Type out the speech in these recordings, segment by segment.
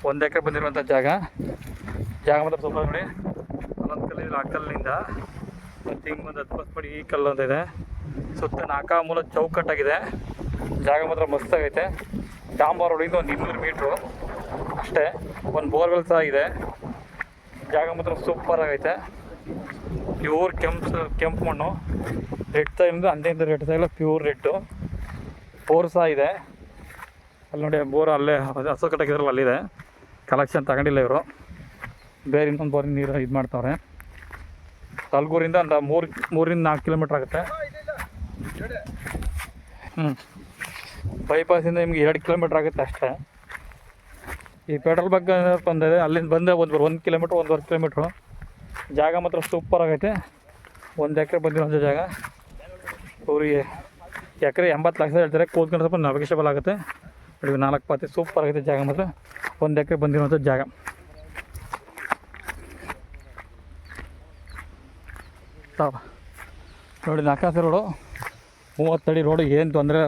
1 ಎಕರೆ ಬಂದಿರುವಂಥ ಜಾಗ ಮಾತ್ರ ಸೂಪರ್ ನೋಡಿ. ಅಲ್ಲೊಂದು ಕಲ್ಲಿಂದ ಆ ಕಲ್ಲಿನಿಂದ ಮತ್ತು ಹಿಂಗೆ ಒಂದು 10 ಪಡಿ ಈ ಕಲ್ಲು ಅಂತ ಇದೆ. ಸುತ್ತ 4 ಮೂಲ ಚೌಕಟ್ಟಾಗಿದೆ. ಜಾಗ ಮಾತ್ರ ಮಸ್ತಾಗೈತೆ. ಡಾಂಬರ್ ರೋಡಿಂದ ಒಂದು 200 ಮೀಟ್ರು ಅಷ್ಟೇ. ಒಂದು ಬೋರ್ವೆಲ್ ಸಹ ಇದೆ. ಜಾಗ ಮಾತ್ರ ಸೂಪರ್ ಆಗೈತೆ. ಪ್ಯೂರ್ ಕೆಂಪು ಮಣ್ಣು, ರೆಡ್ ಸೈಲಿಂದ ಅಂದೆಯಿಂದ ರೆಡ್ ಸೈಲ ಪ್ಯೂರ್ ರೆಡ್ಡು. ಬೋರ್ ಸಹ ಇದೆ ಅಲ್ಲಿ ನೋಡಿ. ಬೋರ್ ಅಲ್ಲೇ ಹಸು ಕಟ್ಟಾಕಿದ್ರಲ್ಲ ಅಲ್ಲಿದೆ. ಕಲೆಕ್ಷನ್ ತಗೊಂಡಿಲ್ಲ ಇವರು, ಬೇರೆ ಇನ್ನೊಂದು ಬೋರಿಂದ ನೀರು ಇದು ಮಾಡ್ತಾವ್ರೆ. ತಲಗೂರಿಂದ ಒಂದು 3-4 ಕಿಲೋಮೀಟ್ರ್ ಆಗುತ್ತೆ. ಬೈಪಾಸಿಂದ ನಿಮಗೆ 2 ಕಿಲೋಮೀಟ್ರ್ ಆಗುತ್ತೆ ಅಷ್ಟೇ. ಈ ಪೆಟ್ರೋಲ್ ಬಂಕ್ ಬಂದಿದೆ, ಅಲ್ಲಿಂದ ಬಂದೆ 1 ಕಿಲೋಮೀಟ್ರ್ 1.5 ಕಿಲೋಮೀಟ್ರು. ಜಾಗ ಮಾತ್ರ ಸೂಪರ್ ಆಗೈತೆ. 1 ಎಕರೆ ಬಂದಿರೋಂಥ ಜಾಗ. ಅವ್ರಿಗೆ ಎಕರೆ 80 ಲಕ್ಷ ಹೇಳ್ತಾರೆ. ಕೂತ್ಕೊಂಡು ಸ್ವಲ್ಪ ನೆಗೋಷಿಯಬಲ್ ಆಗುತ್ತೆ. ನೋಡಿ 4 ಪಾತಿ ಸೂಪರ್ ಆಗೈತೆ ಜಾಗ ಮಾತ್ರ. 1 ಎಕರೆ ಬಂದಿರೋಂಥ ಜಾಗ. ನೋಡಿ 4 ರೋಡು, 30 ಅಡಿ ರೋಡು, ಏನು ತೊಂದರೆ.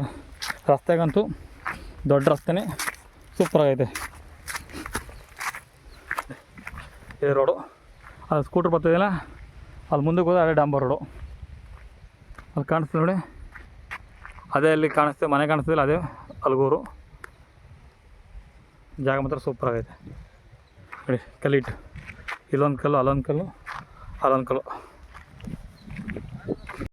ರಸ್ತೆಗಂತೂ ದೊಡ್ಡ ರಸ್ತೆನೇ, ಸೂಪರ್ ಆಗೈತೆ ಈ ರೋಡು. ಅಲ್ಲಿ ಸ್ಕೂಟ್ರ್ ಬರ್ತಿದೆಯಲ್ಲ, ಅಲ್ಲಿ ಮುಂದಕ್ಕೆ ಹೋದ್ರೆ ಅದೇ ಡಾಂಬರ್ ರೋಡು. ಅಲ್ಲಿ ಕಾಣಿಸ್ತದೆ ನೋಡಿ, ಅದೇ ಅಲ್ಲಿ ಕಾಣಿಸ್ತದೆ, ಮನೆ ಕಾಣಿಸ್ತಿಲ್ಲ, ಅದೇ ಅಲ್ಗೂರು. ಜಾಗ ಮಾತ್ರ ಸೂಪರ್ ಆಗೈತೆ ನೋಡಿ. ಕಲ್ಲಿಟ್ಟು ಇಲ್ಲೊಂದು ಕಲ್ಲು, ಅಲ್ಲೊಂದು ಕಲ್ಲು, ಅಲ್ಲೊಂದು ಕಲ್ಲು.